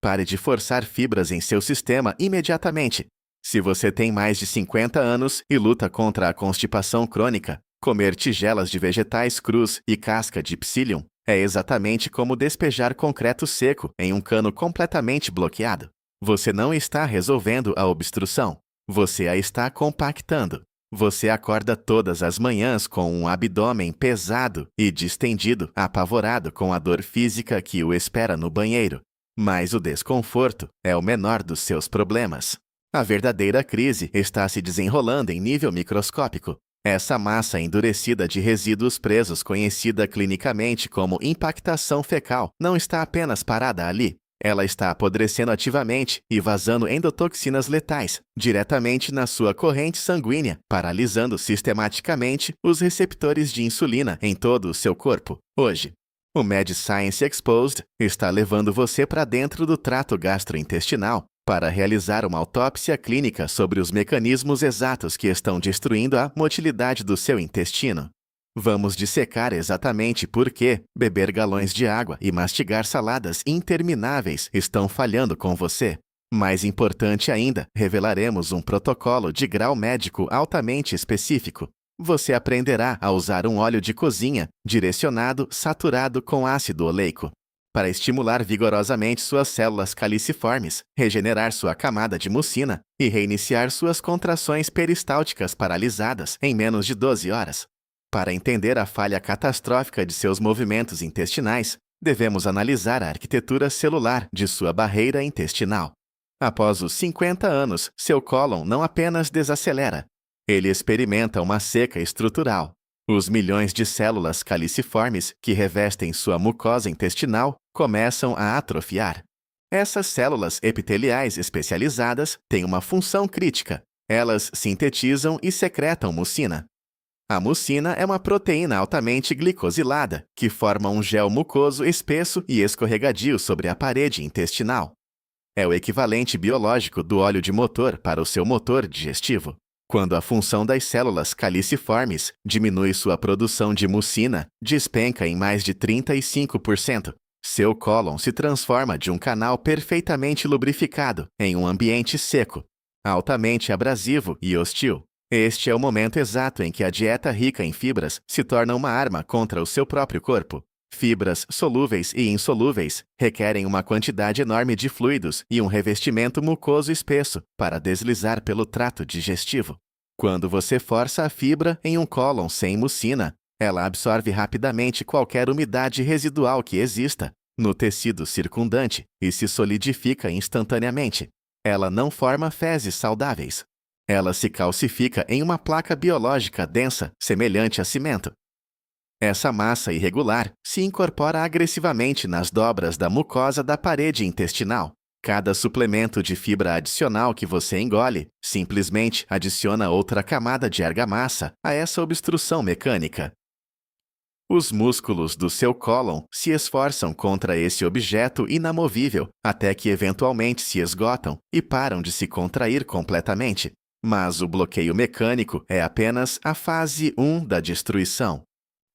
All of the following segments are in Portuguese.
Pare de forçar fibras em seu sistema imediatamente. Se você tem mais de 50 anos e luta contra a constipação crônica, comer tigelas de vegetais crus e casca de psyllium é exatamente como despejar concreto seco em um cano completamente bloqueado. Você não está resolvendo a obstrução, você a está compactando. Você acorda todas as manhãs com um abdômen pesado e distendido, apavorado com a dor física que o espera no banheiro. Mas o desconforto é o menor dos seus problemas. A verdadeira crise está se desenrolando em nível microscópico. Essa massa endurecida de resíduos presos, conhecida clinicamente como impactação fecal, não está apenas parada ali. Ela está apodrecendo ativamente e vazando endotoxinas letais diretamente na sua corrente sanguínea, paralisando sistematicamente os receptores de insulina em todo o seu corpo. Hoje, o Mad Science Exposed está levando você para dentro do trato gastrointestinal para realizar uma autópsia clínica sobre os mecanismos exatos que estão destruindo a motilidade do seu intestino. Vamos dissecar exatamente por que beber galões de água e mastigar saladas intermináveis estão falhando com você. Mais importante ainda, revelaremos um protocolo de grau médico altamente específico. Você aprenderá a usar um óleo de cozinha direcionado saturado com ácido oleico para estimular vigorosamente suas células caliciformes, regenerar sua camada de mucina e reiniciar suas contrações peristálticas paralisadas em menos de 12 horas. Para entender a falha catastrófica de seus movimentos intestinais, devemos analisar a arquitetura celular de sua barreira intestinal. Após os 50 anos, seu cólon não apenas desacelera, ele experimenta uma seca estrutural. Os milhões de células caliciformes que revestem sua mucosa intestinal começam a atrofiar. Essas células epiteliais especializadas têm uma função crítica. Elas sintetizam e secretam mucina. A mucina é uma proteína altamente glicosilada que forma um gel mucoso espesso e escorregadio sobre a parede intestinal. É o equivalente biológico do óleo de motor para o seu motor digestivo. Quando a função das células caliciformes diminui sua produção de mucina, despenca em mais de 35%. Seu cólon se transforma de um canal perfeitamente lubrificado em um ambiente seco, altamente abrasivo e hostil. Este é o momento exato em que a dieta rica em fibras se torna uma arma contra o seu próprio corpo. Fibras solúveis e insolúveis requerem uma quantidade enorme de fluidos e um revestimento mucoso espesso para deslizar pelo trato digestivo. Quando você força a fibra em um cólon sem mucina, ela absorve rapidamente qualquer umidade residual que exista no tecido circundante e se solidifica instantaneamente. Ela não forma fezes saudáveis. Ela se calcifica em uma placa biológica densa, semelhante a cimento. Essa massa irregular se incorpora agressivamente nas dobras da mucosa da parede intestinal. Cada suplemento de fibra adicional que você engole simplesmente adiciona outra camada de argamassa a essa obstrução mecânica. Os músculos do seu cólon se esforçam contra esse objeto inamovível até que eventualmente se esgotam e param de se contrair completamente. Mas o bloqueio mecânico é apenas a fase 1 da destruição.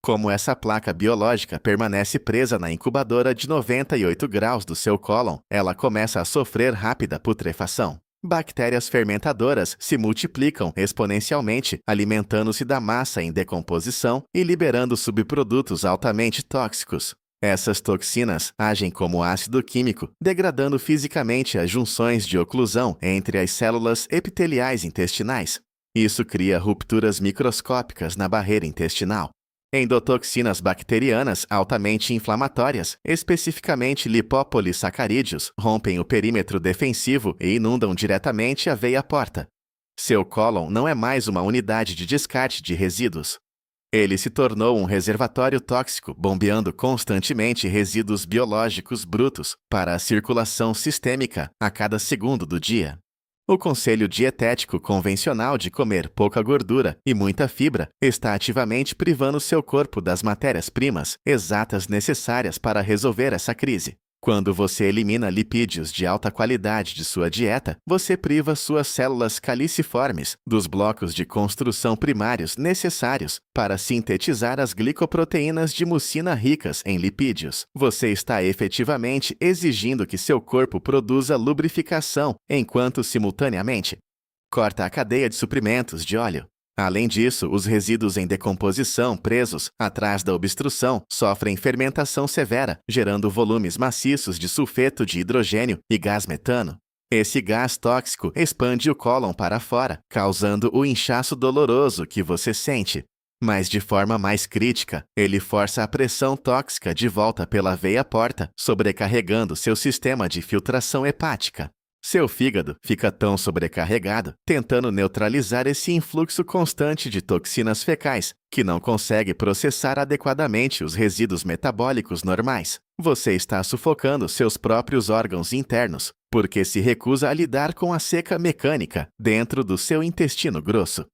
Como essa placa biológica permanece presa na incubadora de 98 graus do seu cólon, ela começa a sofrer rápida putrefação. Bactérias fermentadoras se multiplicam exponencialmente, alimentando-se da massa em decomposição e liberando subprodutos altamente tóxicos. Essas toxinas agem como ácido químico, degradando fisicamente as junções de oclusão entre as células epiteliais intestinais. Isso cria rupturas microscópicas na barreira intestinal. Endotoxinas bacterianas altamente inflamatórias, especificamente lipopolissacarídeos, rompem o perímetro defensivo e inundam diretamente a veia porta. Seu cólon não é mais uma unidade de descarte de resíduos. Ele se tornou um reservatório tóxico, bombeando constantemente resíduos biológicos brutos para a circulação sistêmica a cada segundo do dia. O conselho dietético convencional de comer pouca gordura e muita fibra está ativamente privando seu corpo das matérias-primas exatas necessárias para resolver essa crise. Quando você elimina lipídios de alta qualidade de sua dieta, você priva suas células caliciformes dos blocos de construção primários necessários para sintetizar as glicoproteínas de mucina ricas em lipídios. Você está efetivamente exigindo que seu corpo produza lubrificação, enquanto simultaneamente corta a cadeia de suprimentos de óleo. Além disso, os resíduos em decomposição presos atrás da obstrução sofrem fermentação severa, gerando volumes maciços de sulfeto de hidrogênio e gás metano. Esse gás tóxico expande o cólon para fora, causando o inchaço doloroso que você sente. Mas de forma mais crítica, ele força a pressão tóxica de volta pela veia porta, sobrecarregando seu sistema de filtração hepática. Seu fígado fica tão sobrecarregado, tentando neutralizar esse influxo constante de toxinas fecais, que não consegue processar adequadamente os resíduos metabólicos normais. Você está sufocando seus próprios órgãos internos, porque se recusa a lidar com a seca mecânica dentro do seu intestino grosso.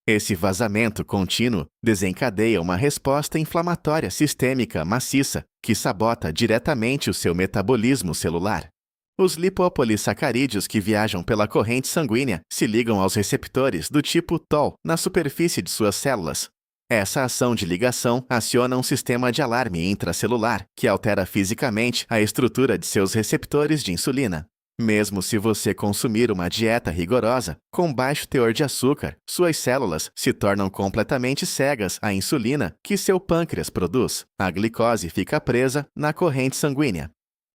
Esse vazamento contínuo desencadeia uma resposta inflamatória sistêmica maciça, que sabota diretamente o seu metabolismo celular. Os lipopolissacarídeos que viajam pela corrente sanguínea se ligam aos receptores do tipo TOL na superfície de suas células. Essa ação de ligação aciona um sistema de alarme intracelular que altera fisicamente a estrutura de seus receptores de insulina. Mesmo se você consumir uma dieta rigorosa, com baixo teor de açúcar, suas células se tornam completamente cegas à insulina que seu pâncreas produz. A glicose fica presa na corrente sanguínea,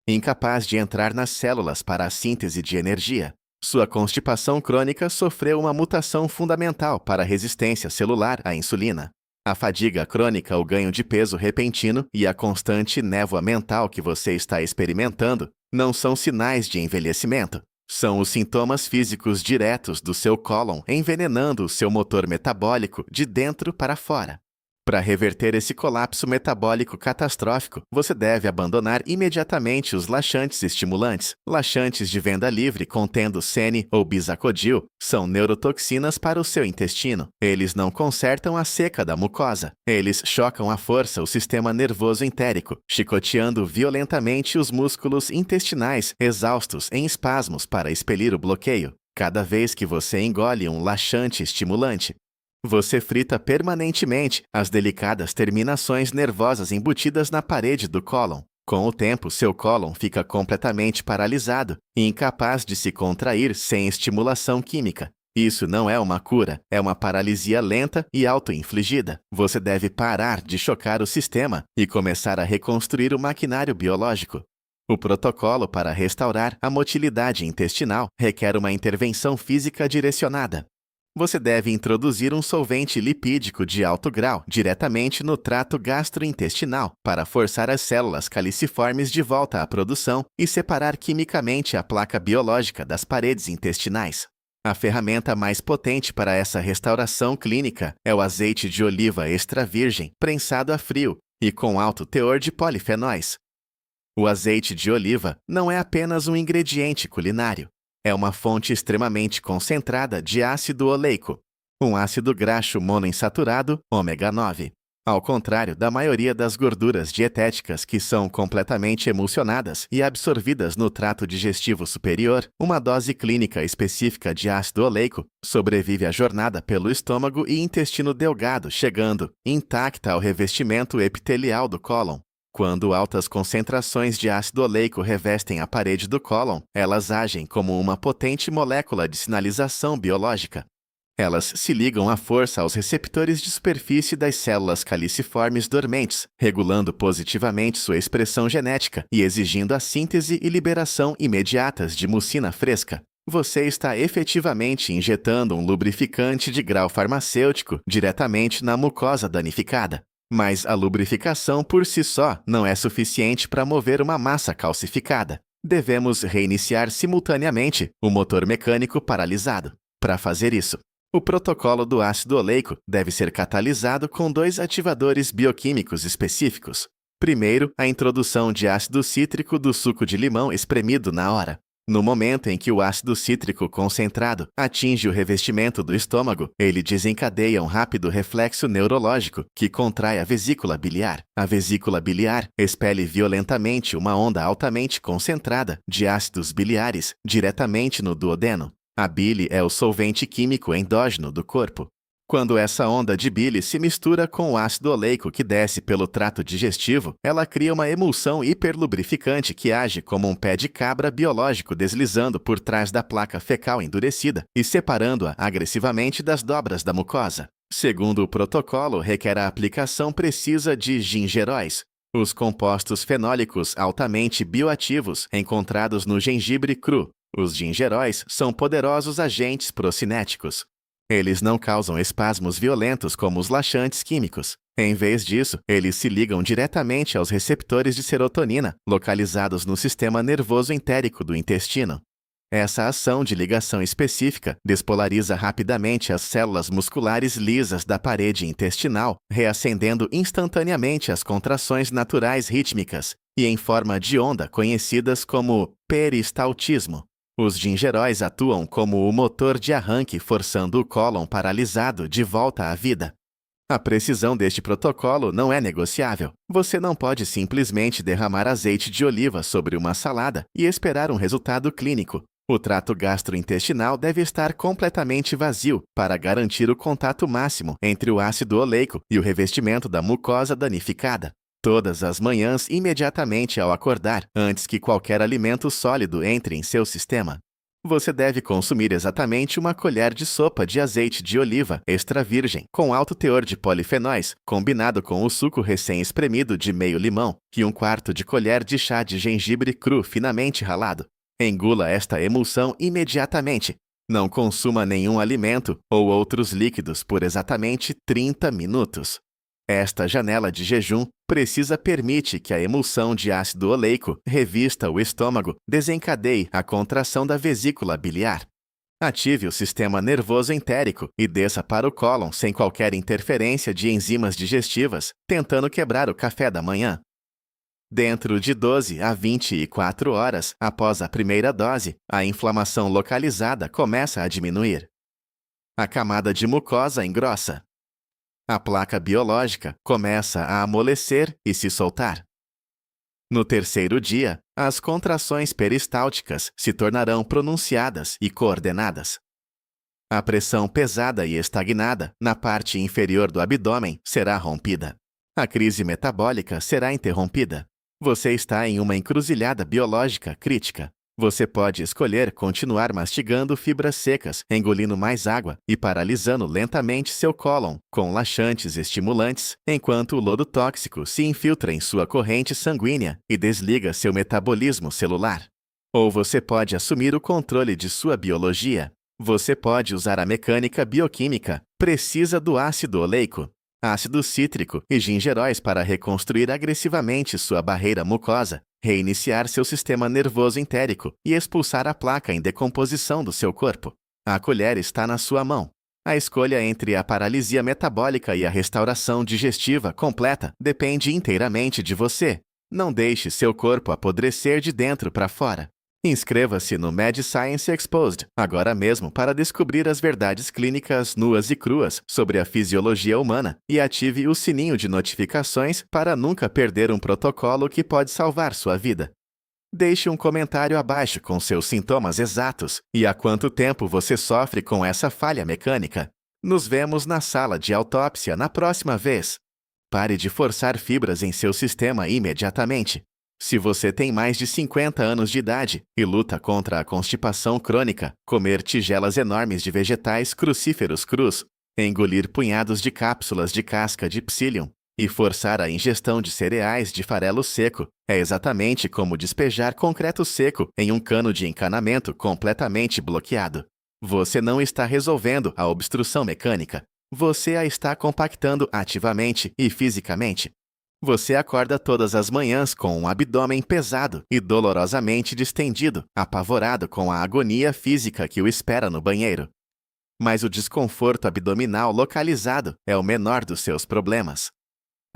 incapaz de entrar nas células para a síntese de energia. Sua constipação crônica sofreu uma mutação fundamental para a resistência celular à insulina. A fadiga crônica, o ganho de peso repentino e a constante névoa mental que você está experimentando não são sinais de envelhecimento. São os sintomas físicos diretos do seu cólon envenenando o seu motor metabólico de dentro para fora. Para reverter esse colapso metabólico catastrófico, você deve abandonar imediatamente os laxantes estimulantes. Laxantes de venda livre contendo sene ou bisacodil são neurotoxinas para o seu intestino. Eles não consertam a seca da mucosa. Eles chocam à força o sistema nervoso entérico, chicoteando violentamente os músculos intestinais exaustos em espasmos para expelir o bloqueio. Cada vez que você engole um laxante estimulante, você frita permanentemente as delicadas terminações nervosas embutidas na parede do cólon. Com o tempo, seu cólon fica completamente paralisado e incapaz de se contrair sem estimulação química. Isso não é uma cura, é uma paralisia lenta e auto-infligida. Você deve parar de chocar o sistema e começar a reconstruir o maquinário biológico. O protocolo para restaurar a motilidade intestinal requer uma intervenção física direcionada. Você deve introduzir um solvente lipídico de alto grau diretamente no trato gastrointestinal para forçar as células caliciformes de volta à produção e separar quimicamente a placa biológica das paredes intestinais. A ferramenta mais potente para essa restauração clínica é o azeite de oliva extra virgem, prensado a frio e com alto teor de polifenóis. O azeite de oliva não é apenas um ingrediente culinário. É uma fonte extremamente concentrada de ácido oleico, um ácido graxo monoinsaturado, ômega 9. Ao contrário da maioria das gorduras dietéticas que são completamente emulsionadas e absorvidas no trato digestivo superior, uma dose clínica específica de ácido oleico sobrevive à jornada pelo estômago e intestino delgado, chegando intacta ao revestimento epitelial do cólon. Quando altas concentrações de ácido oleico revestem a parede do cólon, elas agem como uma potente molécula de sinalização biológica. Elas se ligam à força aos receptores de superfície das células caliciformes dormentes, regulando positivamente sua expressão genética e exigindo a síntese e liberação imediatas de mucina fresca. Você está efetivamente injetando um lubrificante de grau farmacêutico diretamente na mucosa danificada. Mas a lubrificação por si só não é suficiente para mover uma massa calcificada. Devemos reiniciar simultaneamente o motor mecânico paralisado. Para fazer isso, o protocolo do ácido oleico deve ser catalisado com 2 ativadores bioquímicos específicos. Primeiro, a introdução de ácido cítrico do suco de limão espremido na hora. No momento em que o ácido cítrico concentrado atinge o revestimento do estômago, ele desencadeia um rápido reflexo neurológico que contrai a vesícula biliar. A vesícula biliar expele violentamente uma onda altamente concentrada de ácidos biliares diretamente no duodeno. A bile é o solvente químico endógeno do corpo. Quando essa onda de bile se mistura com o ácido oleico que desce pelo trato digestivo, ela cria uma emulsão hiperlubrificante que age como um pé de cabra biológico deslizando por trás da placa fecal endurecida e separando-a agressivamente das dobras da mucosa. Segundo o protocolo, requer a aplicação precisa de gingeróis, os compostos fenólicos altamente bioativos encontrados no gengibre cru. Os gingeróis são poderosos agentes procinéticos. Eles não causam espasmos violentos como os laxantes químicos. Em vez disso, eles se ligam diretamente aos receptores de serotonina, localizados no sistema nervoso entérico do intestino. Essa ação de ligação específica despolariza rapidamente as células musculares lisas da parede intestinal, reacendendo instantaneamente as contrações naturais rítmicas e em forma de onda conhecidas como peristaltismo. Os gingeróis atuam como o motor de arranque, forçando o cólon paralisado de volta à vida. A precisão deste protocolo não é negociável. Você não pode simplesmente derramar azeite de oliva sobre uma salada e esperar um resultado clínico. O trato gastrointestinal deve estar completamente vazio para garantir o contato máximo entre o ácido oleico e o revestimento da mucosa danificada. Todas as manhãs, imediatamente ao acordar, antes que qualquer alimento sólido entre em seu sistema. Você deve consumir exatamente uma colher de sopa de azeite de oliva extra virgem, com alto teor de polifenóis, combinado com o suco recém-espremido de meio limão, e 1/4 de colher de chá de gengibre cru finamente ralado. Engula esta emulsão imediatamente. Não consuma nenhum alimento ou outros líquidos por exatamente 30 minutos. Esta janela de jejum permite que a emulsão de ácido oleico revista o estômago, desencadeie a contração da vesícula biliar. Ative o sistema nervoso entérico e desça para o cólon sem qualquer interferência de enzimas digestivas, tentando quebrar o café da manhã. Dentro de 12 a 24 horas após a primeira dose, a inflamação localizada começa a diminuir. A camada de mucosa engrossa. A placa biológica começa a amolecer e se soltar. No terceiro dia, as contrações peristálticas se tornarão pronunciadas e coordenadas. A pressão pesada e estagnada na parte inferior do abdômen será rompida. A crise metabólica será interrompida. Você está em uma encruzilhada biológica crítica. Você pode escolher continuar mastigando fibras secas, engolindo mais água e paralisando lentamente seu cólon com laxantes estimulantes, enquanto o lodo tóxico se infiltra em sua corrente sanguínea e desliga seu metabolismo celular. Ou você pode assumir o controle de sua biologia. Você pode usar a mecânica bioquímica precisa do ácido oleico, ácido cítrico e gingeróis para reconstruir agressivamente sua barreira mucosa, reiniciar seu sistema nervoso entérico e expulsar a placa em decomposição do seu corpo. A colher está na sua mão. A escolha entre a paralisia metabólica e a restauração digestiva completa depende inteiramente de você. Não deixe seu corpo apodrecer de dentro para fora. Inscreva-se no Mad Science Exposed agora mesmo para descobrir as verdades clínicas nuas e cruas sobre a fisiologia humana e ative o sininho de notificações para nunca perder um protocolo que pode salvar sua vida. Deixe um comentário abaixo com seus sintomas exatos e há quanto tempo você sofre com essa falha mecânica. Nos vemos na sala de autópsia na próxima vez. Pare de forçar fibras em seu sistema imediatamente. Se você tem mais de 50 anos de idade e luta contra a constipação crônica, comer tigelas enormes de vegetais crucíferos crus, engolir punhados de cápsulas de casca de psyllium e forçar a ingestão de cereais de farelo seco é exatamente como despejar concreto seco em um cano de encanamento completamente bloqueado. Você não está resolvendo a obstrução mecânica. Você a está compactando ativamente e fisicamente. Você acorda todas as manhãs com um abdômen pesado e dolorosamente distendido, apavorado com a agonia física que o espera no banheiro. Mas o desconforto abdominal localizado é o menor dos seus problemas.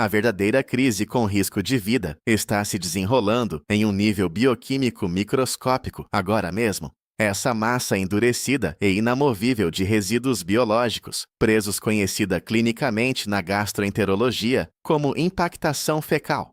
A verdadeira crise com risco de vida está se desenrolando em um nível bioquímico microscópico agora mesmo. Essa massa endurecida e inamovível de resíduos biológicos, presos conhecida clinicamente na gastroenterologia como impactação fecal,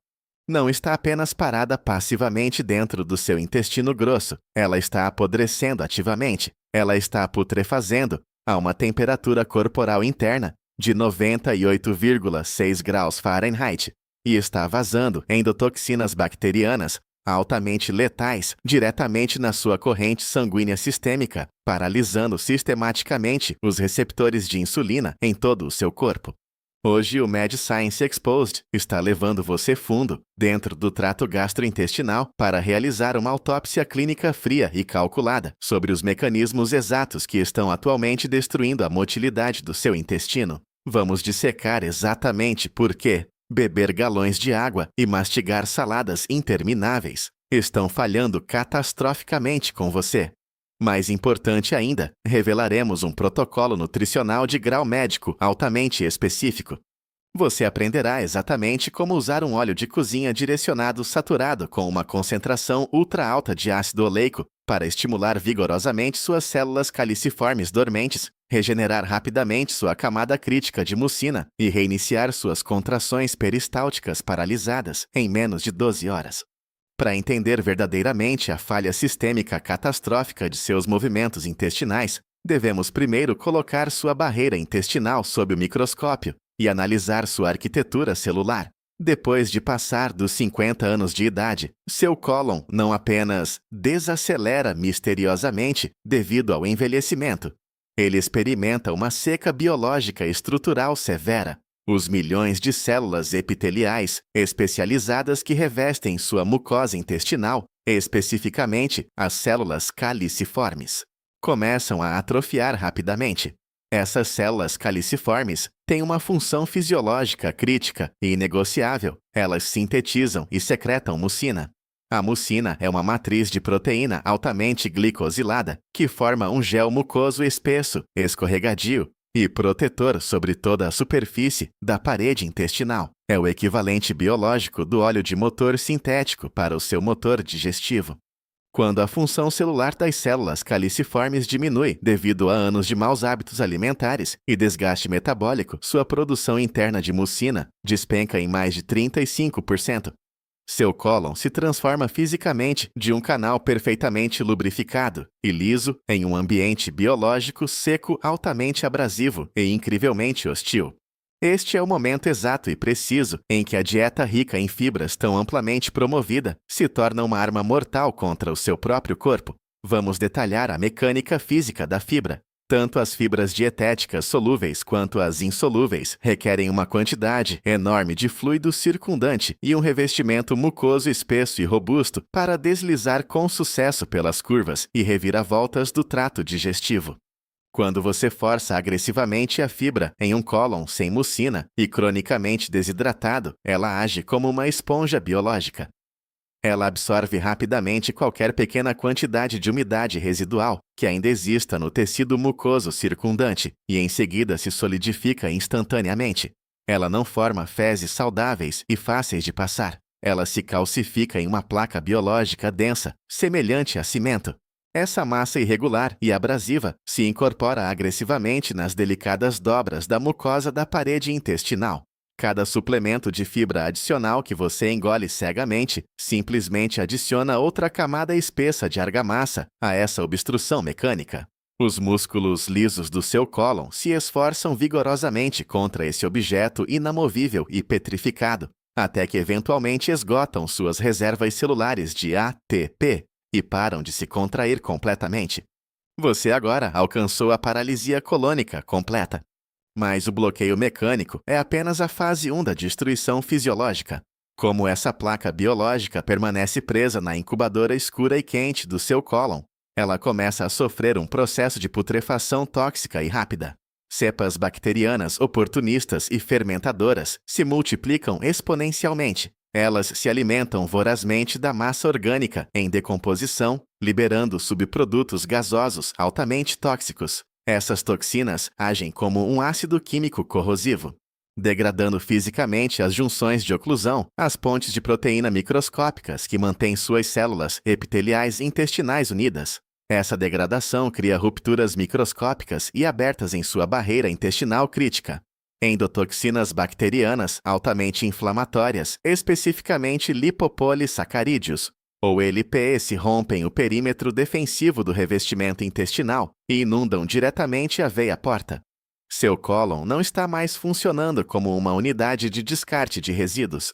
não está apenas parada passivamente dentro do seu intestino grosso, ela está apodrecendo ativamente, ela está putrefazendo a uma temperatura corporal interna de 98,6 graus Fahrenheit e está vazando endotoxinas bacterianas altamente letais diretamente na sua corrente sanguínea sistêmica, paralisando sistematicamente os receptores de insulina em todo o seu corpo. Hoje, o Mad Science Exposed está levando você fundo dentro do trato gastrointestinal para realizar uma autópsia clínica fria e calculada sobre os mecanismos exatos que estão atualmente destruindo a motilidade do seu intestino. Vamos dissecar exatamente por que beber galões de água e mastigar saladas intermináveis estão falhando catastroficamente com você. Mais importante ainda, revelaremos um protocolo nutricional de grau médico altamente específico. Você aprenderá exatamente como usar um óleo de cozinha direcionado saturado com uma concentração ultra alta de ácido oleico para estimular vigorosamente suas células caliciformes dormentes, regenerar rapidamente sua camada crítica de mucina e reiniciar suas contrações peristálticas paralisadas em menos de 12 horas. Para entender verdadeiramente a falha sistêmica catastrófica de seus movimentos intestinais, devemos primeiro colocar sua barreira intestinal sob o microscópio e analisar sua arquitetura celular. Depois de passar dos 50 anos de idade, seu cólon não apenas desacelera misteriosamente devido ao envelhecimento. Ele experimenta uma seca biológica estrutural severa. Os milhões de células epiteliais especializadas que revestem sua mucosa intestinal, especificamente as células caliciformes, começam a atrofiar rapidamente. Essas células caliciformes têm uma função fisiológica crítica e inegociável. Elas sintetizam e secretam mucina. A mucina é uma matriz de proteína altamente glicosilada que forma um gel mucoso espesso, escorregadio e protetor sobre toda a superfície da parede intestinal. É o equivalente biológico do óleo de motor sintético para o seu motor digestivo. Quando a função celular das células caliciformes diminui devido a anos de maus hábitos alimentares e desgaste metabólico, sua produção interna de mucina despenca em mais de 35%. Seu cólon se transforma fisicamente de um canal perfeitamente lubrificado e liso em um ambiente biológico seco altamente abrasivo e incrivelmente hostil. Este é o momento exato e preciso em que a dieta rica em fibras tão amplamente promovida se torna uma arma mortal contra o seu próprio corpo. Vamos detalhar a mecânica física da fibra. Tanto as fibras dietéticas solúveis quanto as insolúveis requerem uma quantidade enorme de fluido circundante e um revestimento mucoso espesso e robusto para deslizar com sucesso pelas curvas e reviravoltas do trato digestivo. Quando você força agressivamente a fibra em um cólon sem mucina e cronicamente desidratado, ela age como uma esponja biológica. Ela absorve rapidamente qualquer pequena quantidade de umidade residual que ainda exista no tecido mucoso circundante e em seguida se solidifica instantaneamente. Ela não forma fezes saudáveis e fáceis de passar. Ela se calcifica em uma placa biológica densa, semelhante a cimento. Essa massa irregular e abrasiva se incorpora agressivamente nas delicadas dobras da mucosa da parede intestinal. Cada suplemento de fibra adicional que você engole cegamente simplesmente adiciona outra camada espessa de argamassa a essa obstrução mecânica. Os músculos lisos do seu cólon se esforçam vigorosamente contra esse objeto inamovível e petrificado, até que eventualmente esgotam suas reservas celulares de ATP e param de se contrair completamente. Você agora alcançou a paralisia colônica completa. Mas o bloqueio mecânico é apenas a fase 1 da destruição fisiológica. Como essa placa biológica permanece presa na incubadora escura e quente do seu cólon, ela começa a sofrer um processo de putrefação tóxica e rápida. Cepas bacterianas oportunistas e fermentadoras se multiplicam exponencialmente. Elas se alimentam vorazmente da massa orgânica em decomposição, liberando subprodutos gasosos altamente tóxicos. Essas toxinas agem como um ácido químico corrosivo. degradando fisicamente as junções de oclusão, as pontes de proteína microscópicas que mantêm suas células epiteliais intestinais unidas. Essa degradação cria rupturas microscópicas e abertas em sua barreira intestinal crítica. Endotoxinas bacterianas altamente inflamatórias, especificamente lipopolissacarídeos, ou LPS, rompem o perímetro defensivo do revestimento intestinal e inundam diretamente a veia porta. Seu cólon não está mais funcionando como uma unidade de descarte de resíduos.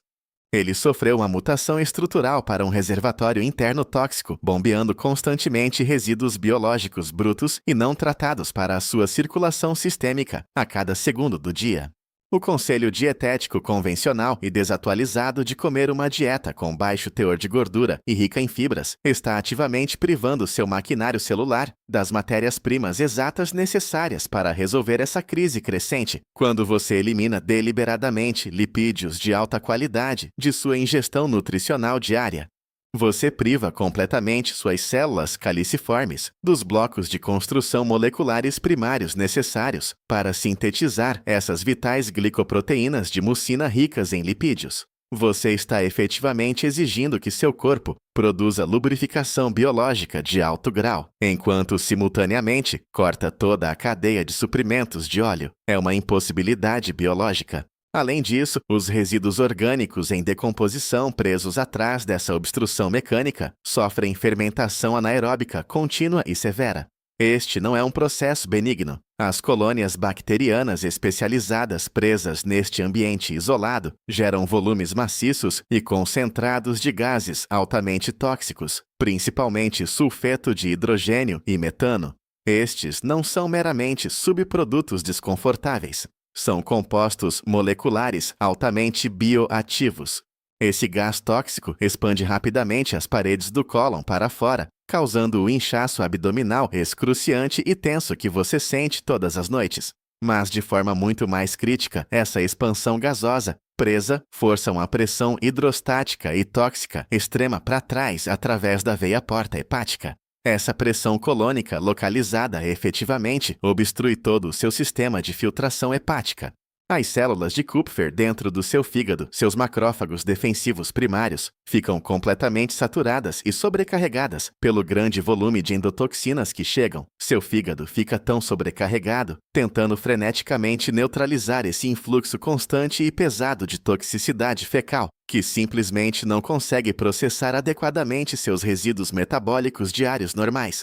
Ele sofreu uma mutação estrutural para um reservatório interno tóxico, bombeando constantemente resíduos biológicos brutos e não tratados para a sua circulação sistêmica a cada segundo do dia. O conselho dietético convencional e desatualizado de comer uma dieta com baixo teor de gordura e rica em fibras está ativamente privando seu maquinário celular das matérias-primas exatas necessárias para resolver essa crise crescente, quando você elimina deliberadamente lipídios de alta qualidade de sua ingestão nutricional diária. Você priva completamente suas células caliciformes dos blocos de construção moleculares primários necessários para sintetizar essas vitais glicoproteínas de mucina ricas em lipídios. Você está efetivamente exigindo que seu corpo produza lubrificação biológica de alto grau, enquanto simultaneamente corta toda a cadeia de suprimentos de óleo. É uma impossibilidade biológica. Além disso, os resíduos orgânicos em decomposição presos atrás dessa obstrução mecânica sofrem fermentação anaeróbica contínua e severa. Este não é um processo benigno. As colônias bacterianas especializadas presas neste ambiente isolado geram volumes maciços e concentrados de gases altamente tóxicos, principalmente sulfeto de hidrogênio e metano. Estes não são meramente subprodutos desconfortáveis. São compostos moleculares altamente bioativos. Esse gás tóxico expande rapidamente as paredes do cólon para fora, causando o inchaço abdominal excruciante e tenso que você sente todas as noites. Mas de forma muito mais crítica, essa expansão gasosa, presa, força uma pressão hidrostática e tóxica extrema para trás através da veia porta hepática. Essa pressão colônica localizada efetivamente obstrui todo o seu sistema de filtração hepática. As células de Kupfer dentro do seu fígado, seus macrófagos defensivos primários, ficam completamente saturadas e sobrecarregadas pelo grande volume de endotoxinas que chegam. Seu fígado fica tão sobrecarregado, tentando freneticamente neutralizar esse influxo constante e pesado de toxicidade fecal, que simplesmente não consegue processar adequadamente seus resíduos metabólicos diários normais.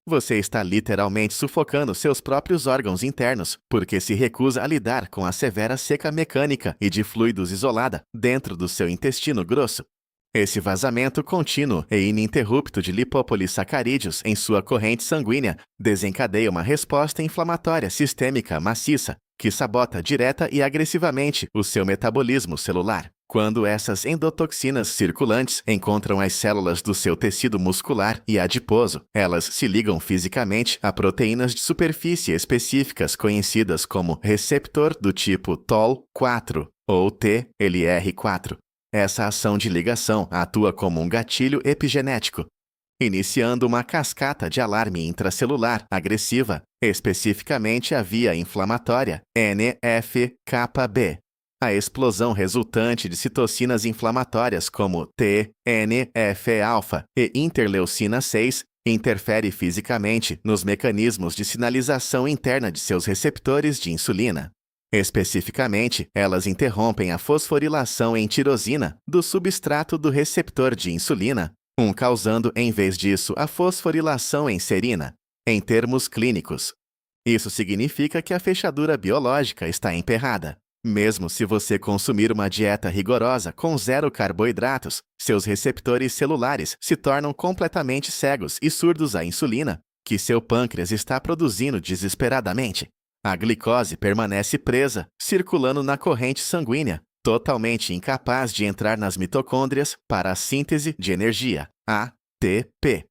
Você está literalmente sufocando seus próprios órgãos internos, porque se recusa a lidar com a severa seca mecânica e de fluidos isolada dentro do seu intestino grosso. Esse vazamento contínuo e ininterrupto de lipopolissacarídeos em sua corrente sanguínea desencadeia uma resposta inflamatória sistêmica maciça, que sabota direta e agressivamente o seu metabolismo celular. Quando essas endotoxinas circulantes encontram as células do seu tecido muscular e adiposo, elas se ligam fisicamente a proteínas de superfície específicas conhecidas como receptor do tipo TOL4 ou TLR4. Essa ação de ligação atua como um gatilho epigenético, iniciando uma cascata de alarme intracelular agressiva, especificamente a via inflamatória NF-κB. A explosão resultante de citocinas inflamatórias como TNF-alfa e interleucina 6 interfere fisicamente nos mecanismos de sinalização interna de seus receptores de insulina. Especificamente, elas interrompem a fosforilação em tirosina do substrato do receptor de insulina, causando em vez disso a fosforilação em serina. Em termos clínicos, isso significa que a fechadura biológica está emperrada. Mesmo se você consumir uma dieta rigorosa com 0 carboidratos, seus receptores celulares se tornam completamente cegos e surdos à insulina, que seu pâncreas está produzindo desesperadamente. A glicose permanece presa, circulando na corrente sanguínea, totalmente incapaz de entrar nas mitocôndrias para a síntese de energia, ATP.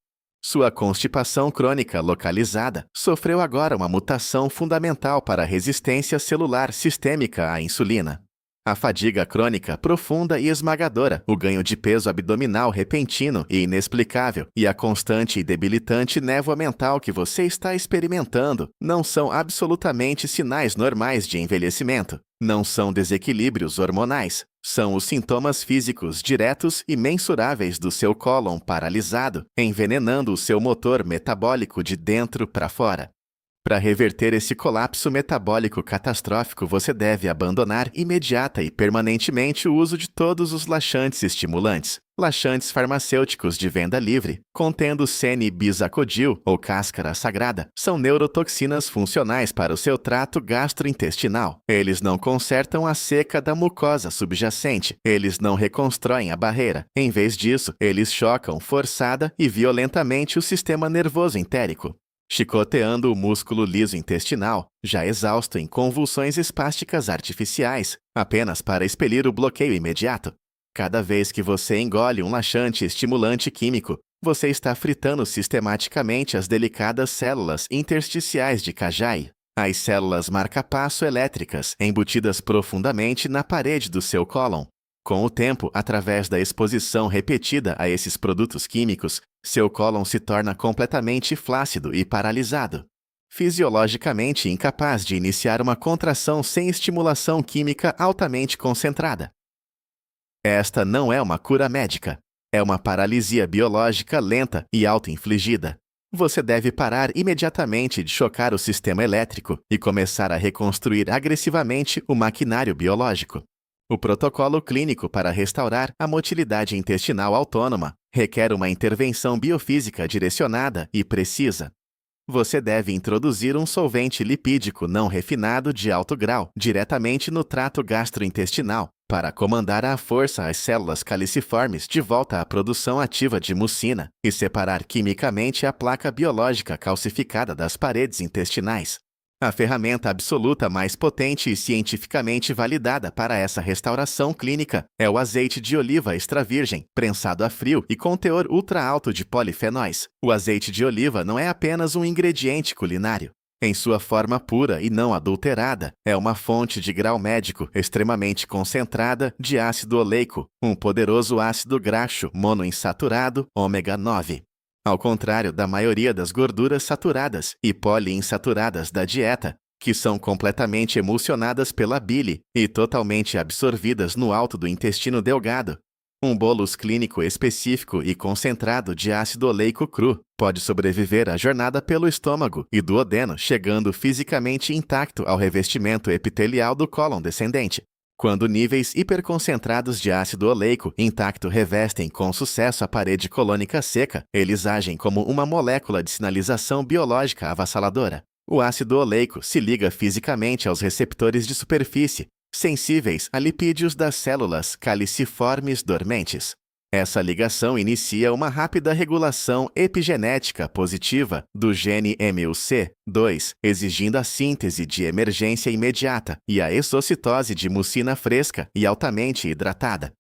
Sua constipação crônica localizada sofreu agora uma mutação fundamental para a resistência celular sistêmica à insulina. A fadiga crônica profunda e esmagadora, o ganho de peso abdominal repentino e inexplicável e a constante e debilitante névoa mental que você está experimentando não são absolutamente sinais normais de envelhecimento. Não são desequilíbrios hormonais. São os sintomas físicos diretos e mensuráveis do seu cólon paralisado, envenenando o seu motor metabólico de dentro para fora. Para reverter esse colapso metabólico catastrófico, você deve abandonar imediata e permanentemente o uso de todos os laxantes estimulantes, laxantes farmacêuticos de venda livre, contendo Cene-Bizacodil ou cáscara sagrada, são neurotoxinas funcionais para o seu trato gastrointestinal. Eles não consertam a seca da mucosa subjacente, eles não reconstroem a barreira. Em vez disso, eles chocam forçada e violentamente o sistema nervoso entérico, chicoteando o músculo liso intestinal, já exausto em convulsões espásticas artificiais, apenas para expelir o bloqueio imediato. Cada vez que você engole um laxante estimulante químico, você está fritando sistematicamente as delicadas células intersticiais de Cajai, as células marca-passo elétricas embutidas profundamente na parede do seu cólon. Com o tempo, através da exposição repetida a esses produtos químicos, seu cólon se torna completamente flácido e paralisado, fisiologicamente incapaz de iniciar uma contração sem estimulação química altamente concentrada. Esta não é uma cura médica. É uma paralisia biológica lenta e auto-infligida. Você deve parar imediatamente de chocar o sistema elétrico e começar a reconstruir agressivamente o maquinário biológico. O protocolo clínico para restaurar a motilidade intestinal autônoma requer uma intervenção biofísica direcionada e precisa. Você deve introduzir um solvente lipídico não refinado de alto grau diretamente no trato gastrointestinal para comandar à força as células caliciformes de volta à produção ativa de mucina e separar quimicamente a placa biológica calcificada das paredes intestinais. A ferramenta absoluta mais potente e cientificamente validada para essa restauração clínica é o azeite de oliva extra virgem, prensado a frio e com teor ultra alto de polifenóis. O azeite de oliva não é apenas um ingrediente culinário. Em sua forma pura e não adulterada, é uma fonte de grau médico extremamente concentrada de ácido oleico, um poderoso ácido graxo monoinsaturado ômega 9. Ao contrário da maioria das gorduras saturadas e poliinsaturadas da dieta, que são completamente emulsionadas pela bile e totalmente absorvidas no alto do intestino delgado, um bolus clínico específico e concentrado de ácido oleico cru pode sobreviver à jornada pelo estômago e duodeno, chegando fisicamente intacto ao revestimento epitelial do cólon descendente. Quando níveis hiperconcentrados de ácido oleico intacto revestem com sucesso a parede colônica seca, eles agem como uma molécula de sinalização biológica avassaladora. O ácido oleico se liga fisicamente aos receptores de superfície, sensíveis a lipídios das células caliciformes dormentes. Essa ligação inicia uma rápida regulação epigenética positiva do gene MUC2, exigindo a síntese de emergência imediata e a exocitose de mucina fresca e altamente hidratada.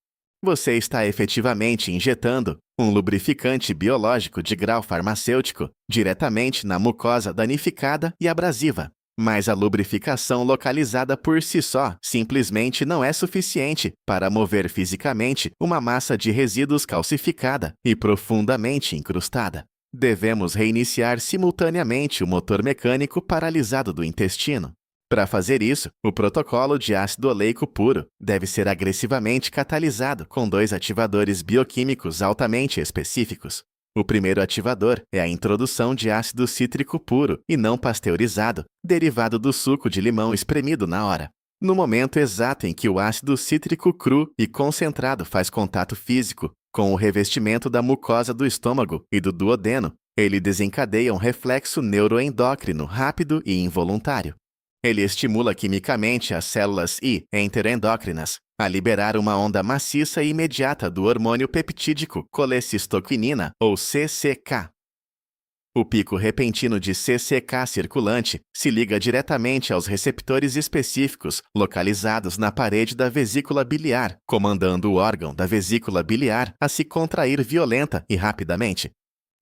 Você está efetivamente injetando um lubrificante biológico de grau farmacêutico diretamente na mucosa danificada e abrasiva. Mas a lubrificação localizada por si só simplesmente não é suficiente para mover fisicamente uma massa de resíduos calcificada e profundamente incrustada. Devemos reiniciar simultaneamente o motor mecânico paralisado do intestino. Para fazer isso, o protocolo de ácido oleico puro deve ser agressivamente catalisado com 2 ativadores bioquímicos altamente específicos. O primeiro ativador é a introdução de ácido cítrico puro e não pasteurizado, derivado do suco de limão espremido na hora. No momento exato em que o ácido cítrico cru e concentrado faz contato físico com o revestimento da mucosa do estômago e do duodeno, ele desencadeia um reflexo neuroendócrino rápido e involuntário. Ele estimula quimicamente as células I enteroendócrinas a liberar uma onda maciça e imediata do hormônio peptídico colecistoquinina, ou CCK. O pico repentino de CCK circulante se liga diretamente aos receptores específicos localizados na parede da vesícula biliar, comandando o órgão da vesícula biliar a se contrair violenta e rapidamente.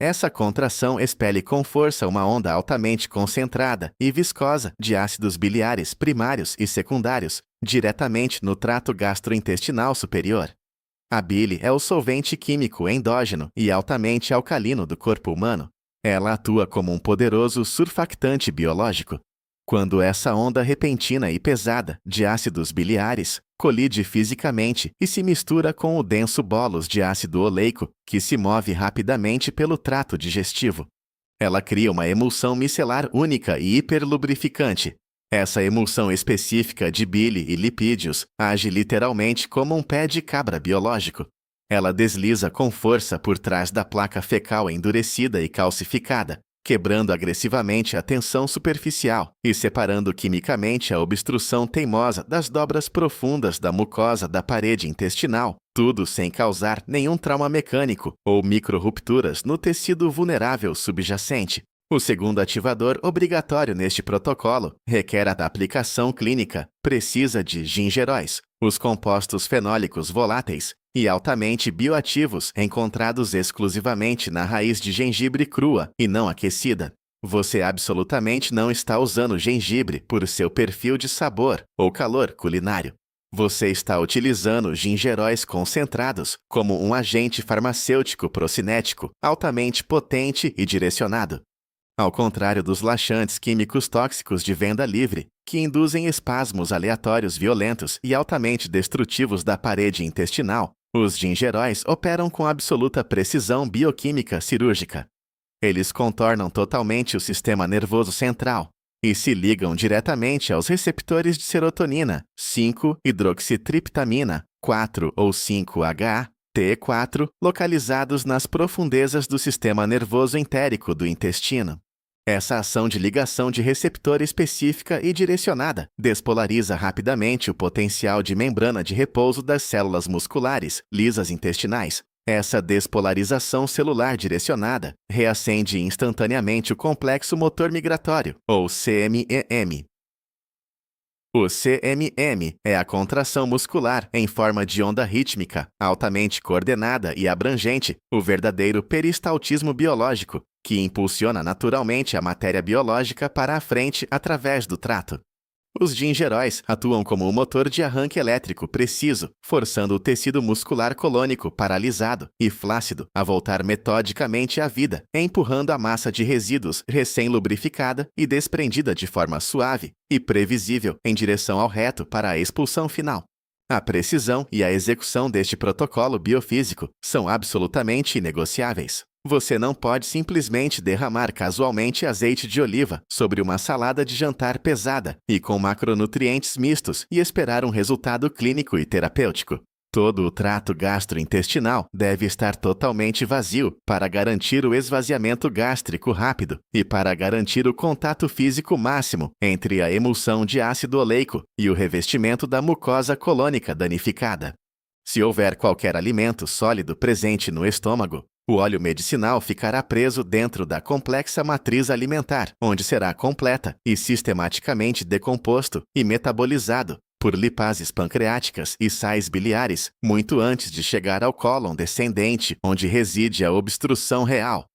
Essa contração expele com força uma onda altamente concentrada e viscosa de ácidos biliares primários e secundários, diretamente no trato gastrointestinal superior. A bile é o solvente químico endógeno e altamente alcalino do corpo humano. Ela atua como um poderoso surfactante biológico. Quando essa onda repentina e pesada de ácidos biliares colide fisicamente e se mistura com o denso bolos de ácido oleico que se move rapidamente pelo trato digestivo, ela cria uma emulsão micelar única e hiperlubrificante. Essa emulsão específica de bile e lipídios age literalmente como um pé de cabra biológico. Ela desliza com força por trás da placa fecal endurecida e calcificada, quebrando agressivamente a tensão superficial e separando quimicamente a obstrução teimosa das dobras profundas da mucosa da parede intestinal, tudo sem causar nenhum trauma mecânico ou microrrupturas no tecido vulnerável subjacente. O segundo ativador obrigatório neste protocolo requer a aplicação clínica precisa de gingeróis, os compostos fenólicos voláteis e altamente bioativos encontrados exclusivamente na raiz de gengibre crua e não aquecida. Você absolutamente não está usando gengibre por seu perfil de sabor ou calor culinário. Você está utilizando gingeróis concentrados como um agente farmacêutico procinético altamente potente e direcionado. Ao contrário dos laxantes químicos tóxicos de venda livre, que induzem espasmos aleatórios violentos e altamente destrutivos da parede intestinal, os gingeróis operam com absoluta precisão bioquímica cirúrgica. Eles contornam totalmente o sistema nervoso central e se ligam diretamente aos receptores de serotonina, 5-hidroxitriptamina, 4 ou 5-HA, T4, localizados nas profundezas do sistema nervoso entérico do intestino. Essa ação de ligação de receptor específica e direcionada despolariza rapidamente o potencial de membrana de repouso das células musculares lisas intestinais. Essa despolarização celular direcionada reacende instantaneamente o complexo motor migratório, ou CMM. O CMM é a contração muscular em forma de onda rítmica, altamente coordenada e abrangente, o verdadeiro peristaltismo biológico, que impulsiona naturalmente a matéria biológica para a frente através do trato. Os gingeróis atuam como um motor de arranque elétrico preciso, forçando o tecido muscular colônico paralisado e flácido a voltar metodicamente à vida, empurrando a massa de resíduos recém-lubrificada e desprendida de forma suave e previsível em direção ao reto para a expulsão final. A precisão e a execução deste protocolo biofísico são absolutamente inegociáveis. Você não pode simplesmente derramar casualmente azeite de oliva sobre uma salada de jantar pesada e com macronutrientes mistos e esperar um resultado clínico e terapêutico. Todo o trato gastrointestinal deve estar totalmente vazio para garantir o esvaziamento gástrico rápido e para garantir o contato físico máximo entre a emulsão de ácido oleico e o revestimento da mucosa colônica danificada. Se houver qualquer alimento sólido presente no estômago, o óleo medicinal ficará preso dentro da complexa matriz alimentar, onde será completa e sistematicamente decomposto e metabolizado por lipases pancreáticas e sais biliares, muito antes de chegar ao cólon descendente, onde reside a obstrução real.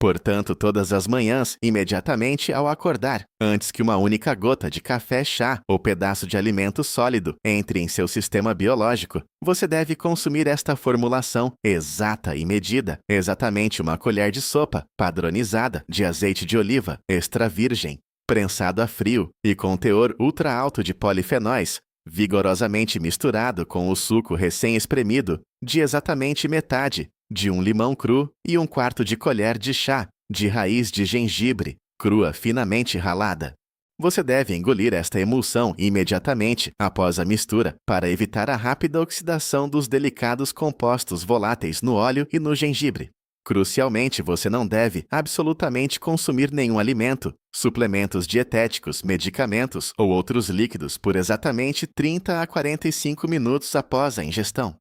Portanto, todas as manhãs, imediatamente ao acordar, antes que uma única gota de café, chá ou pedaço de alimento sólido entre em seu sistema biológico, você deve consumir esta formulação exata e medida, exatamente uma colher de sopa padronizada de azeite de oliva extra virgem, prensado a frio e com teor ultra alto de polifenóis, vigorosamente misturado com o suco recém-espremido de exatamente metade de um limão cru e 1/4 de colher de chá de raiz de gengibre, crua finamente ralada. Você deve engolir esta emulsão imediatamente após a mistura para evitar a rápida oxidação dos delicados compostos voláteis no óleo e no gengibre. Crucialmente, você não deve absolutamente consumir nenhum alimento, suplementos dietéticos, medicamentos ou outros líquidos por exatamente 30 a 45 minutos após a ingestão.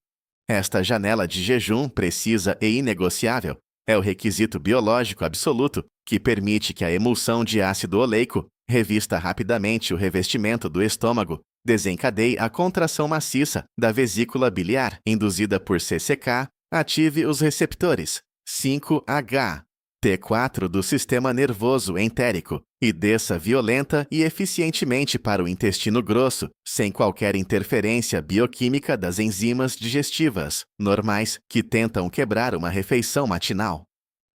Esta janela de jejum precisa e inegociável é o requisito biológico absoluto que permite que a emulsão de ácido oleico revista rapidamente o revestimento do estômago, desencadeie a contração maciça da vesícula biliar induzida por CCK, ative os receptores 5-H, T4 do sistema nervoso entérico e desça violenta e eficientemente para o intestino grosso, sem qualquer interferência bioquímica das enzimas digestivas normais que tentam quebrar uma refeição matinal.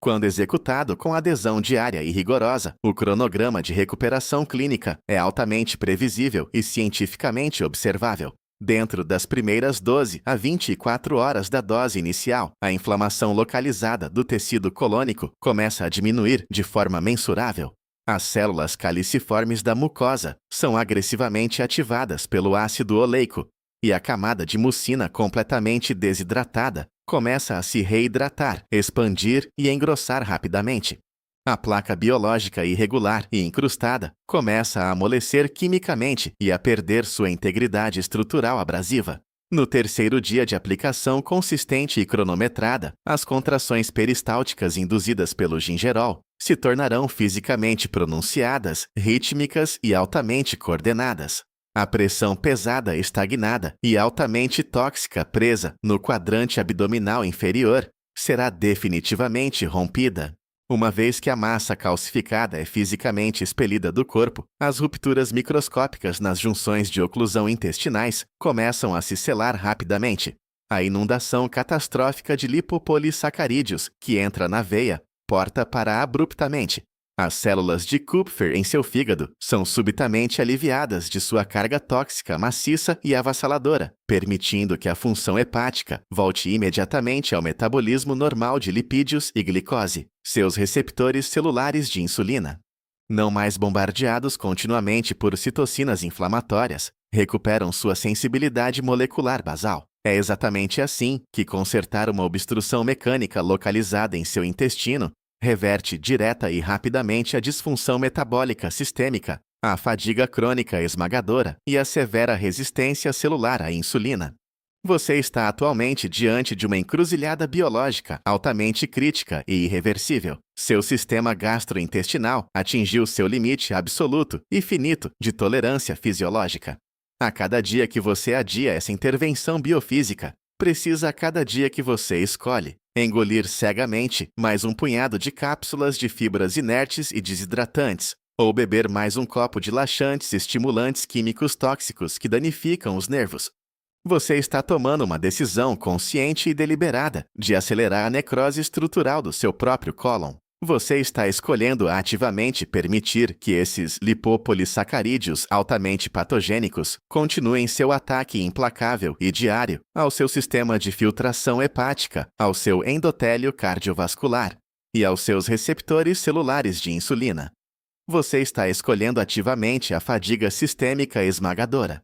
Quando executado com adesão diária e rigorosa, o cronograma de recuperação clínica é altamente previsível e cientificamente observável. Dentro das primeiras 12 a 24 horas da dose inicial, a inflamação localizada do tecido colônico começa a diminuir de forma mensurável. As células caliciformes da mucosa são agressivamente ativadas pelo ácido oleico, e a camada de mucina completamente desidratada começa a se reidratar, expandir e engrossar rapidamente. A placa biológica irregular e incrustada começa a amolecer quimicamente e a perder sua integridade estrutural abrasiva. No terceiro dia de aplicação consistente e cronometrada, as contrações peristálticas induzidas pelo gingerol se tornarão fisicamente pronunciadas, rítmicas e altamente coordenadas. A pressão pesada estagnada e altamente tóxica presa no quadrante abdominal inferior será definitivamente rompida. Uma vez que a massa calcificada é fisicamente expelida do corpo, as rupturas microscópicas nas junções de oclusão intestinais começam a se selar rapidamente. A inundação catastrófica de lipopolissacarídeos que entra na veia porta para abruptamente. As células de Kupfer em seu fígado são subitamente aliviadas de sua carga tóxica maciça e avassaladora, permitindo que a função hepática volte imediatamente ao metabolismo normal de lipídios e glicose, seus receptores celulares de insulina. Não mais bombardeados continuamente por citocinas inflamatórias, recuperam sua sensibilidade molecular basal. É exatamente assim que consertar uma obstrução mecânica localizada em seu intestino reverte direta e rapidamente a disfunção metabólica sistêmica, a fadiga crônica esmagadora e a severa resistência celular à insulina. Você está atualmente diante de uma encruzilhada biológica altamente crítica e irreversível. Seu sistema gastrointestinal atingiu seu limite absoluto e finito de tolerância fisiológica. A cada dia que você adia essa intervenção biofísica, precisa a cada dia que você escolhe engolir cegamente mais um punhado de cápsulas de fibras inertes e desidratantes, ou beber mais um copo de laxantes estimulantes químicos tóxicos que danificam os nervos. Você está tomando uma decisão consciente e deliberada de acelerar a necrose estrutural do seu próprio cólon. Você está escolhendo ativamente permitir que esses lipopolissacarídeos altamente patogênicos continuem seu ataque implacável e diário ao seu sistema de filtração hepática, ao seu endotélio cardiovascular e aos seus receptores celulares de insulina. Você está escolhendo ativamente a fadiga sistêmica esmagadora.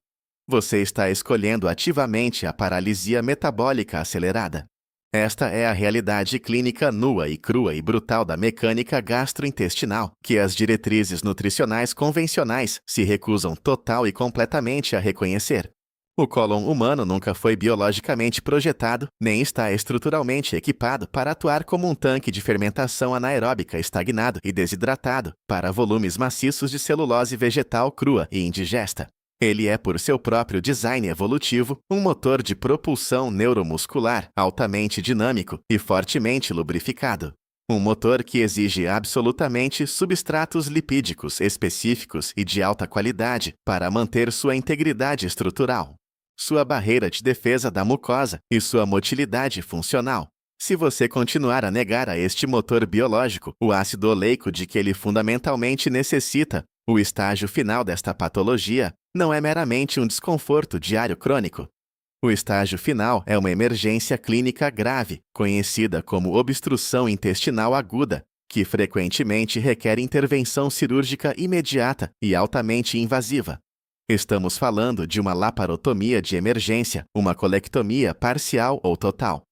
Você está escolhendo ativamente a paralisia metabólica acelerada. Esta é a realidade clínica nua e crua e brutal da mecânica gastrointestinal, que as diretrizes nutricionais convencionais se recusam total e completamente a reconhecer. O cólon humano nunca foi biologicamente projetado, nem está estruturalmente equipado para atuar como um tanque de fermentação anaeróbica estagnado e desidratado para volumes maciços de celulose vegetal crua e indigesta. Ele é, por seu próprio design evolutivo, um motor de propulsão neuromuscular altamente dinâmico e fortemente lubrificado. Um motor que exige absolutamente substratos lipídicos específicos e de alta qualidade para manter sua integridade estrutural, sua barreira de defesa da mucosa e sua motilidade funcional. Se você continuar a negar a este motor biológico o ácido oleico de que ele fundamentalmente necessita, o estágio final desta patologia não é meramente um desconforto diário crônico. O estágio final é uma emergência clínica grave, conhecida como obstrução intestinal aguda, que frequentemente requer intervenção cirúrgica imediata e altamente invasiva. Estamos falando de uma laparotomia de emergência, uma colectomia parcial ou total,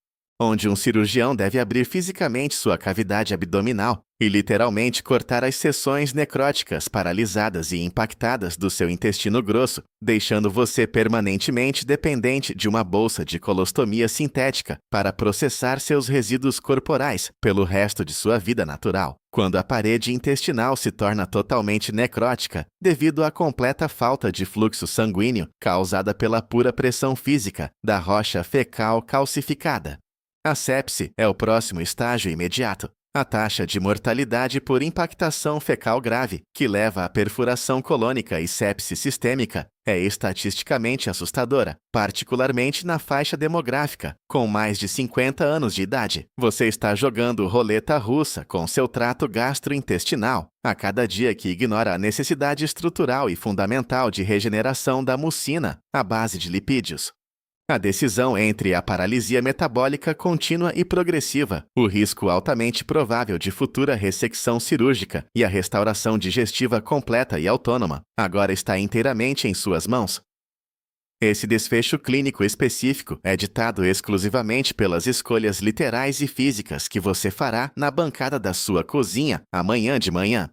onde um cirurgião deve abrir fisicamente sua cavidade abdominal e literalmente cortar as seções necróticas paralisadas e impactadas do seu intestino grosso, deixando você permanentemente dependente de uma bolsa de colostomia sintética para processar seus resíduos corporais pelo resto de sua vida natural. Quando a parede intestinal se torna totalmente necrótica devido à completa falta de fluxo sanguíneo causada pela pura pressão física da rocha fecal calcificada. A sepse é o próximo estágio imediato. A taxa de mortalidade por impactação fecal grave, que leva à perfuração colônica e sepse sistêmica, é estatisticamente assustadora, particularmente na faixa demográfica, com mais de 50 anos de idade. Você está jogando roleta russa com seu trato gastrointestinal, a cada dia que ignora a necessidade estrutural e fundamental de regeneração da mucina, a base de lipídios. A decisão entre a paralisia metabólica contínua e progressiva, o risco altamente provável de futura ressecção cirúrgica e a restauração digestiva completa e autônoma agora está inteiramente em suas mãos. Esse desfecho clínico específico é ditado exclusivamente pelas escolhas literais e físicas que você fará na bancada da sua cozinha amanhã de manhã.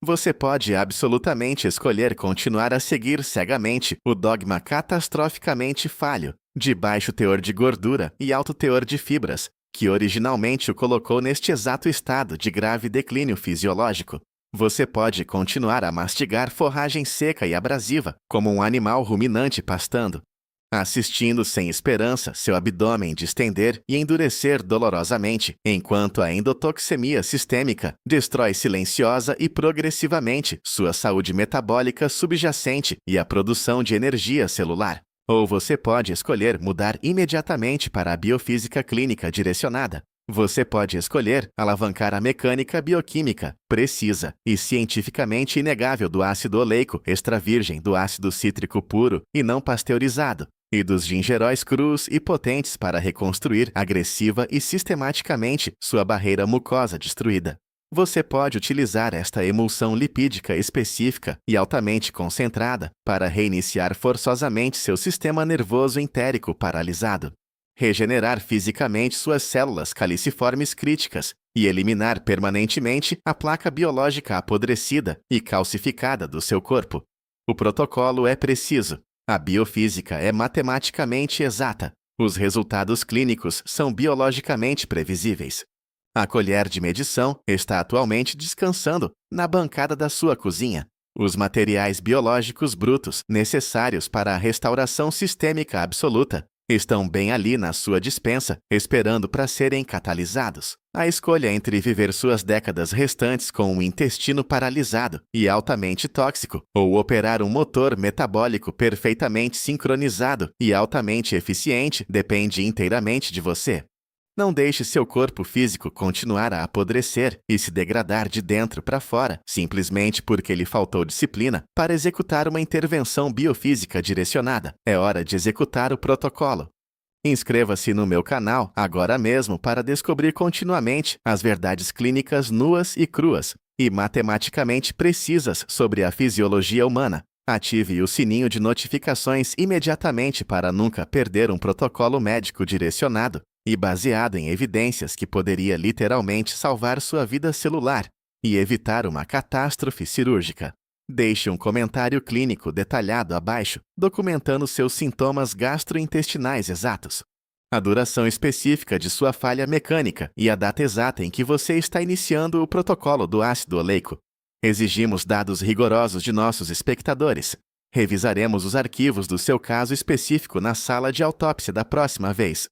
Você pode absolutamente escolher continuar a seguir cegamente o dogma catastroficamente falho, de baixo teor de gordura e alto teor de fibras, que originalmente o colocou neste exato estado de grave declínio fisiológico. Você pode continuar a mastigar forragem seca e abrasiva, como um animal ruminante pastando, assistindo sem esperança seu abdômen distender e endurecer dolorosamente, enquanto a endotoxemia sistêmica destrói silenciosa e progressivamente sua saúde metabólica subjacente e a produção de energia celular. Ou você pode escolher mudar imediatamente para a biofísica clínica direcionada. Você pode escolher alavancar a mecânica bioquímica precisa e cientificamente inegável do ácido oleico extra virgem do ácido cítrico puro e não pasteurizado, e dos gingeróis crus e potentes para reconstruir agressiva e sistematicamente sua barreira mucosa destruída. Você pode utilizar esta emulsão lipídica específica e altamente concentrada para reiniciar forçosamente seu sistema nervoso entérico paralisado, regenerar fisicamente suas células caliciformes críticas e eliminar permanentemente a placa biológica apodrecida e calcificada do seu corpo. O protocolo é preciso, a biofísica é matematicamente exata, os resultados clínicos são biologicamente previsíveis. A colher de medição está atualmente descansando na bancada da sua cozinha. Os materiais biológicos brutos necessários para a restauração sistêmica absoluta estão bem ali na sua despensa, esperando para serem catalisados. A escolha entre viver suas décadas restantes com um intestino paralisado e altamente tóxico, ou operar um motor metabólico perfeitamente sincronizado e altamente eficiente, depende inteiramente de você. Não deixe seu corpo físico continuar a apodrecer e se degradar de dentro para fora, simplesmente porque lhe faltou disciplina para executar uma intervenção biofísica direcionada. É hora de executar o protocolo. Inscreva-se no meu canal agora mesmo para descobrir continuamente as verdades clínicas nuas e cruas e matematicamente precisas sobre a fisiologia humana. Ative o sininho de notificações imediatamente para nunca perder um protocolo médico direcionado e baseado em evidências que poderia literalmente salvar sua vida celular e evitar uma catástrofe cirúrgica. Deixe um comentário clínico detalhado abaixo, documentando seus sintomas gastrointestinais exatos, a duração específica de sua falha mecânica e a data exata em que você está iniciando o protocolo do ácido oleico. Exigimos dados rigorosos de nossos espectadores. Revisaremos os arquivos do seu caso específico na sala de autópsia da próxima vez.